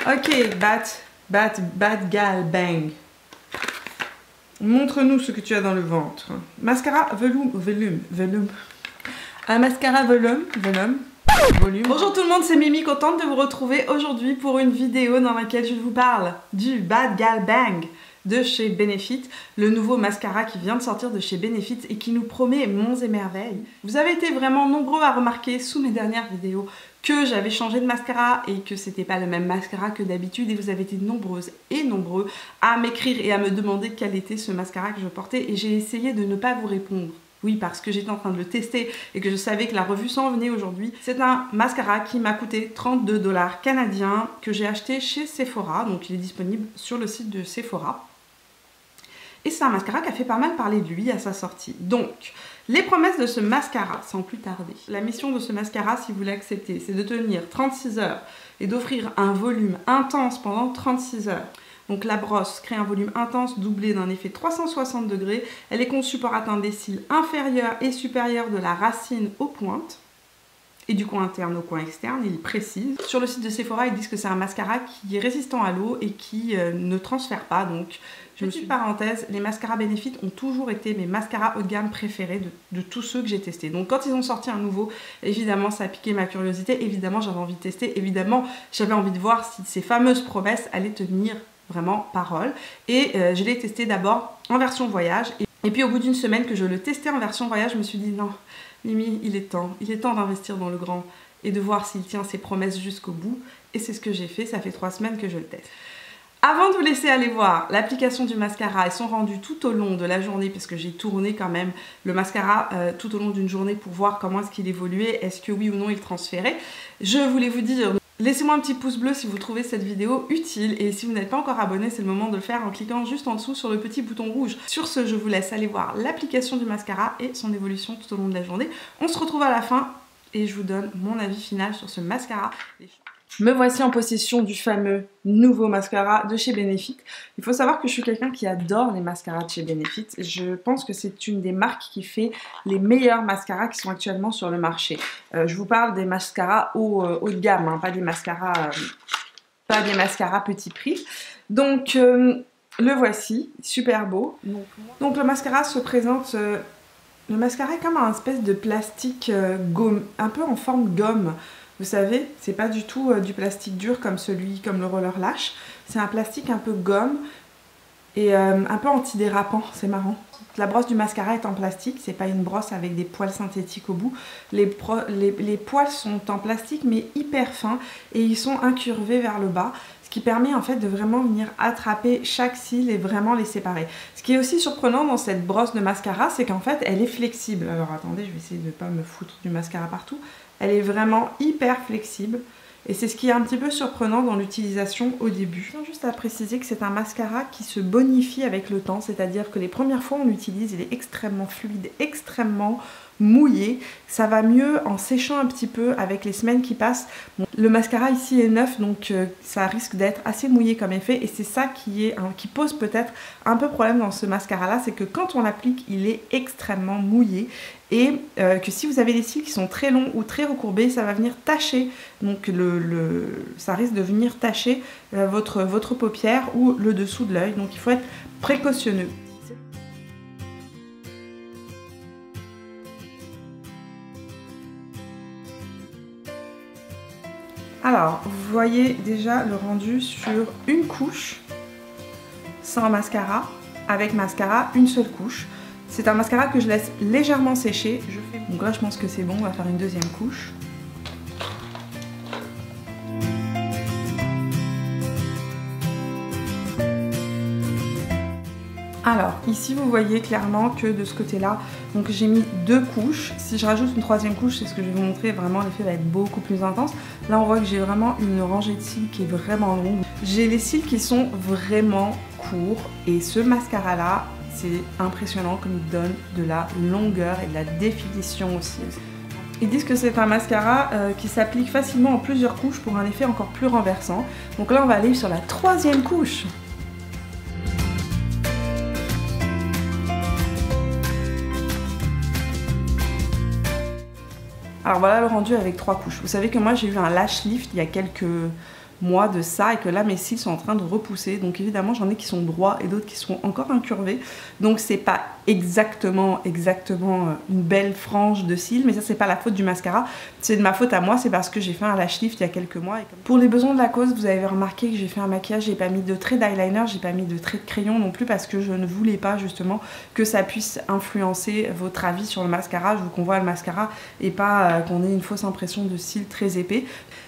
Ok, bad gal bang. Montre-nous ce que tu as dans le ventre. Mascara volume. Un mascara volume. Bonjour tout le monde, c'est Mimi, contente de vous retrouver aujourd'hui pour une vidéo dans laquelle je vous parle du Bad Gal Bang de chez Benefit, le nouveau mascara qui vient de sortir de chez Benefit et qui nous promet monts et merveilles. Vous avez été vraiment nombreux à remarquer sous mes dernières vidéos que j'avais changé de mascara et que c'était pas le même mascara que d'habitude, et vous avez été nombreuses et nombreux à m'écrire et à me demander quel était ce mascara que je portais, et j'ai essayé de ne pas vous répondre. Oui, parce que j'étais en train de le tester et que je savais que la revue s'en venait aujourd'hui. C'est un mascara qui m'a coûté 32 $ canadiens, que j'ai acheté chez Sephora, donc il est disponible sur le site de Sephora. Et c'est un mascara qui a fait pas mal parler de lui à sa sortie. Donc, les promesses de ce mascara, sans plus tarder. La mission de ce mascara, si vous l'acceptez, c'est de tenir 36 heures et d'offrir un volume intense pendant 36 heures. Donc la brosse crée un volume intense doublé d'un effet 360 degrés. Elle est conçue pour atteindre des cils inférieurs et supérieurs de la racine aux pointes. Et du coin interne au coin externe, il précise. Sur le site de Sephora, ils disent que c'est un mascara qui est résistant à l'eau et qui ne transfère pas. Donc, petite parenthèse, les mascaras Benefit ont toujours été mes mascaras haut de gamme préférés de tous ceux que j'ai testés. Donc quand ils ont sorti un nouveau, évidemment ça a piqué ma curiosité, évidemment j'avais envie de tester, évidemment j'avais envie de voir si ces fameuses promesses allaient tenir vraiment parole. Et je l'ai testé d'abord en version voyage. Et puis au bout d'une semaine que je le testais en version voyage, je me suis dit non, Mimi, il est temps d'investir dans le grand et de voir s'il tient ses promesses jusqu'au bout. Et c'est ce que j'ai fait, ça fait 3 semaines que je le teste. Avant de vous laisser aller voir l'application du mascara et son rendu tout au long de la journée, parce que j'ai tourné quand même le mascara tout au long d'une journée pour voir comment est-ce qu'il évoluait, est-ce que oui ou non il transférait, je voulais vous dire, laissez-moi un petit pouce bleu si vous trouvez cette vidéo utile, et si vous n'êtes pas encore abonné, c'est le moment de le faire en cliquant juste en dessous sur le petit bouton rouge. Sur ce, je vous laisse aller voir l'application du mascara et son évolution tout au long de la journée. On se retrouve à la fin et je vous donne mon avis final sur ce mascara. Me voici en possession du fameux nouveau mascara de chez Benefit. Il faut savoir que je suis quelqu'un qui adore les mascaras de chez Benefit. Je pense que c'est une des marques qui fait les meilleurs mascaras qui sont actuellement sur le marché. Je vous parle des mascaras haut de gamme, hein, pas des mascaras petit prix. Donc le voici, super beau. Donc le mascara se présente... le mascara est comme un espèce de plastique gomme, un peu en forme gomme. Vous savez, c'est pas du tout du plastique dur comme le Roller Lash. C'est un plastique un peu gomme et un peu antidérapant, c'est marrant. La brosse du mascara est en plastique, c'est pas une brosse avec des poils synthétiques au bout. Les poils sont en plastique mais hyper fins et ils sont incurvés vers le bas. Ce qui permet en fait de vraiment venir attraper chaque cil et vraiment les séparer. Ce qui est aussi surprenant dans cette brosse de mascara, c'est qu'en fait elle est flexible. Alors attendez, je vais essayer de ne pas me foutre du mascara partout. Elle est vraiment hyper flexible et c'est ce qui est un petit peu surprenant dans l'utilisation au début. Je tiens juste à préciser que c'est un mascara qui se bonifie avec le temps, c'est-à-dire que les premières fois on l'utilise, il est extrêmement fluide, extrêmement mouillé. Ça va mieux en séchant un petit peu avec les semaines qui passent. Bon, le mascara ici est neuf, donc ça risque d'être assez mouillé comme effet, et c'est ça qui pose peut-être un peu problème dans ce mascara là, c'est que quand on l'applique il est extrêmement mouillé, et que si vous avez les cils qui sont très longs ou très recourbés, ça va venir tacher, donc ça risque de venir tacher votre paupière ou le dessous de l'œil, donc il faut être précautionneux. Alors, vous voyez déjà le rendu sur une couche, sans mascara, avec mascara, une seule couche. C'est un mascara que je laisse légèrement sécher. Donc là, je pense que c'est bon, on va faire une deuxième couche. Alors, ici vous voyez clairement que de ce côté-là, donc j'ai mis 2 couches. Si je rajoute une 3e couche, c'est ce que je vais vous montrer, vraiment l'effet va être beaucoup plus intense. Là on voit que j'ai vraiment une rangée de cils qui est vraiment longue. J'ai les cils qui sont vraiment courts et ce mascara-là, c'est impressionnant comme il donne de la longueur et de la définition aussi. Ils disent que c'est un mascara qui s'applique facilement en plusieurs couches pour un effet encore plus renversant. Donc là on va aller sur la 3e couche. Alors voilà le rendu avec 3 couches. Vous savez que moi j'ai eu un lash lift il y a quelques mois de ça et que là mes cils sont en train de repousser. Donc évidemment j'en ai qui sont droits et d'autres qui sont encore incurvés. Donc c'est pas exactement une belle frange de cils, mais ça c'est pas la faute du mascara, c'est de ma faute à moi, c'est parce que j'ai fait un lash lift il y a quelques mois. Pour les besoins de la cause, vous avez remarqué que j'ai fait un maquillage, j'ai pas mis de trait d'eyeliner, j'ai pas mis de trait de crayon non plus parce que je ne voulais pas justement que ça puisse influencer votre avis sur le mascara. Je veux qu'on voit le mascara et pas qu'on ait une fausse impression de cils très épais.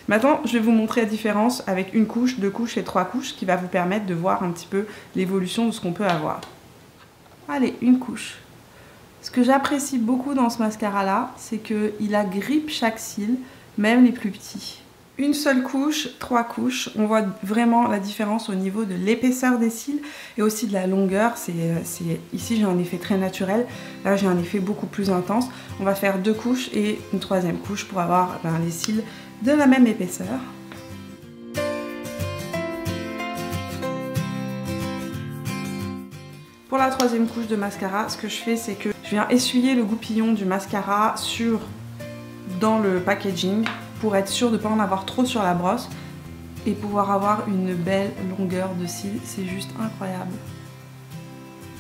Maintenant, je vais vous montrer la différence avec une couche, 2 couches et 3 couches qui va vous permettre de voir un petit peu l'évolution de ce qu'on peut avoir. Allez, une couche. Ce que j'apprécie beaucoup dans ce mascara-là, c'est qu'il agrippe chaque cil, même les plus petits. Une seule couche, 3 couches, on voit vraiment la différence au niveau de l'épaisseur des cils et aussi de la longueur. Ici j'ai un effet très naturel, là j'ai un effet beaucoup plus intense. On va faire 2 couches et une 3e couche pour avoir les cils de la même épaisseur. Pour la 3e couche de mascara, ce que je fais, c'est que je viens essuyer le goupillon du mascara dans le packaging pour être sûr de ne pas en avoir trop sur la brosse et pouvoir avoir une belle longueur de cils. C'est juste incroyable.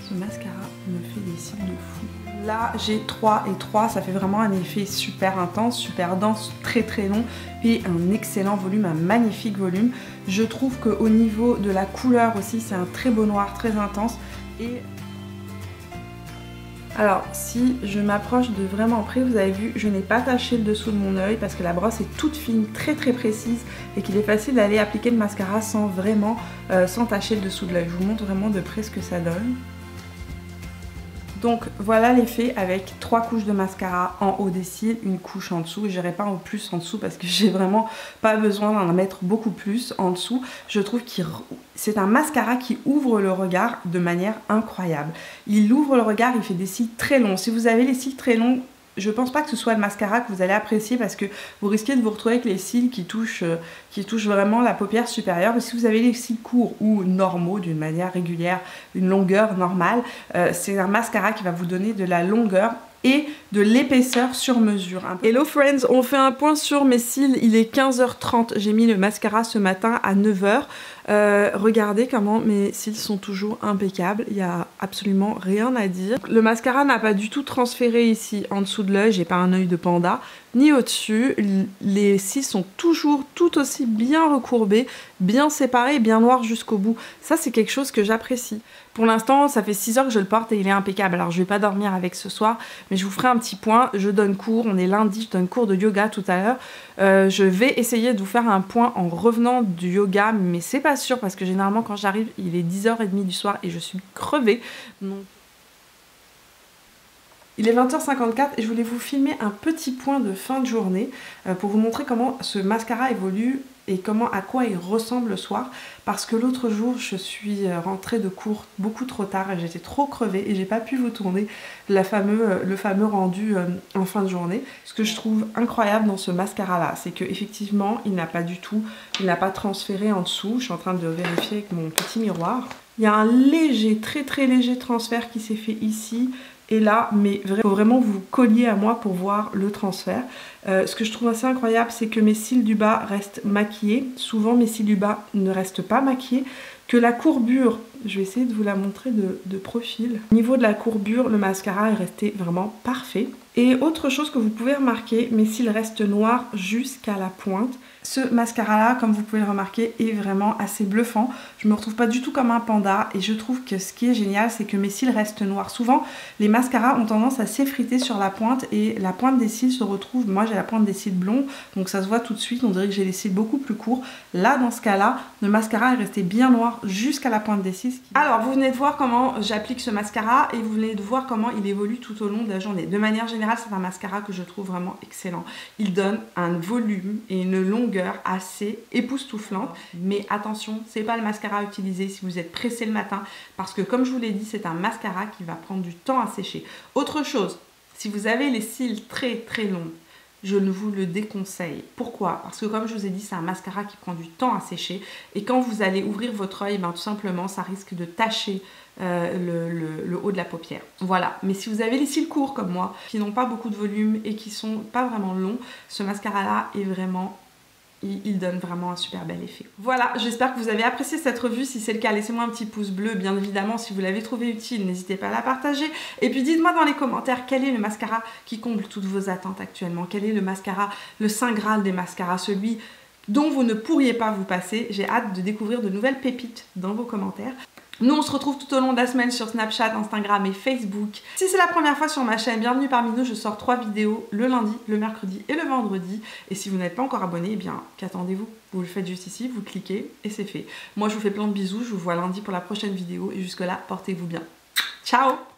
Ce mascara me fait des cils de fou. Là j'ai 3 et 3, ça fait vraiment un effet super intense, super dense, très très long et un excellent volume, un magnifique volume. Je trouve qu'au niveau de la couleur aussi, c'est un très beau noir, très intense. Et alors si je m'approche de vraiment près, vous avez vu, je n'ai pas taché le dessous de mon œil parce que la brosse est toute fine, très très précise et qu'il est facile d'aller appliquer le mascara sans tacher le dessous de l'œil. Je vous montre vraiment de près ce que ça donne. Donc voilà l'effet avec 3 couches de mascara en haut des cils, une couche en dessous. J'irai pas en plus en dessous parce que j'ai vraiment pas besoin d'en mettre beaucoup plus en dessous. Je trouve que c'est un mascara qui ouvre le regard de manière incroyable. Il ouvre le regard, il fait des cils très longs. Si vous avez les cils très longs, je pense pas que ce soit le mascara que vous allez apprécier parce que vous risquez de vous retrouver avec les cils qui touchent vraiment la paupière supérieure. Mais si vous avez les cils courts ou normaux d'une manière régulière, une longueur normale, c'est un mascara qui va vous donner de la longueur et de l'épaisseur sur mesure. Hello friends, on fait un point sur mes cils, il est 15h30, j'ai mis le mascara ce matin à 9h. Regardez comment mes cils sont toujours impeccables, il n'y a absolument rien à dire. Le mascara n'a pas du tout transféré ici en dessous de l'œil, j'ai pas un œil de panda, ni au-dessus. Les cils sont toujours tout aussi bien recourbés, bien séparés, bien noirs jusqu'au bout. Ça c'est quelque chose que j'apprécie. Pour l'instant, ça fait 6 heures que je le porte et il est impeccable. Alors je vais pas dormir avec ce soir, mais je vous ferai un petit point. Je donne cours, on est lundi, je donne cours de yoga tout à l'heure. Je vais essayer de vous faire un point en revenant du yoga, mais c'est pas sûr parce que généralement quand j'arrive, il est 10h30 du soir et je suis crevée. Donc... Il est 20h54 et je voulais vous filmer un petit point de fin de journée pour vous montrer comment ce mascara évolue et à quoi il ressemble le soir, parce que l'autre jour je suis rentrée de cours beaucoup trop tard et j'étais trop crevée et j'ai pas pu vous tourner le fameux rendu en fin de journée. Ce que je trouve incroyable dans ce mascara là, c'est que effectivement il n'a pas transféré en dessous. Je suis en train de vérifier avec mon petit miroir. Il y a un léger, très léger transfert qui s'est fait ici et là, mais il faut vraiment vous collier à moi pour voir le transfert. Ce que je trouve assez incroyable, c'est que mes cils du bas restent maquillés. Souvent, mes cils du bas ne restent pas maquillés. Que la courbure, je vais essayer de vous la montrer de profil. Au niveau de la courbure, le mascara est resté vraiment parfait. Et autre chose que vous pouvez remarquer, mes cils restent noirs jusqu'à la pointe. Ce mascara là, comme vous pouvez le remarquer, est vraiment assez bluffant. Je me retrouve pas du tout comme un panda et je trouve que ce qui est génial, c'est que mes cils restent noirs. Souvent, les mascaras ont tendance à s'effriter sur la pointe et la pointe des cils se retrouve... Moi, j'ai la pointe des cils blonds, donc ça se voit tout de suite. On dirait que j'ai les cils beaucoup plus courts. Là, dans ce cas-là, le mascara est resté bien noir jusqu'à la pointe des cils. Alors, vous venez de voir comment j'applique ce mascara et vous venez de voir comment il évolue tout au long de la journée. De manière générale, c'est un mascara que je trouve vraiment excellent. Il donne un volume et une longueur assez époustouflante, mais attention, c'est pas le mascara à utiliser si vous êtes pressé le matin parce que comme je vous l'ai dit, c'est un mascara qui va prendre du temps à sécher. Autre chose, si vous avez les cils très longs, je ne vous le déconseille. Pourquoi? Parce que comme je vous ai dit, c'est un mascara qui prend du temps à sécher et quand vous allez ouvrir votre œil, tout simplement, ça risque de tacher le haut de la paupière. Voilà, mais si vous avez les cils courts comme moi, qui n'ont pas beaucoup de volume et qui sont pas vraiment longs, ce mascara là est vraiment il donne vraiment un super bel effet. Voilà, j'espère que vous avez apprécié cette revue. Si c'est le cas, laissez-moi un petit pouce bleu, bien évidemment. Si vous l'avez trouvé utile, n'hésitez pas à la partager. Et puis dites-moi dans les commentaires quel est le mascara qui comble toutes vos attentes actuellement. Quel est le mascara, le saint graal des mascaras, celui dont vous ne pourriez pas vous passer. J'ai hâte de découvrir de nouvelles pépites dans vos commentaires. Nous, on se retrouve tout au long de la semaine sur Snapchat, Instagram et Facebook. Si c'est la première fois sur ma chaîne, bienvenue parmi nous. Je sors 3 vidéos le lundi, le mercredi et le vendredi. Et si vous n'êtes pas encore abonné, eh bien, qu'attendez-vous? Vous le faites juste ici, vous cliquez et c'est fait. Moi, je vous fais plein de bisous. Je vous vois lundi pour la prochaine vidéo. Et jusque-là, portez-vous bien. Ciao!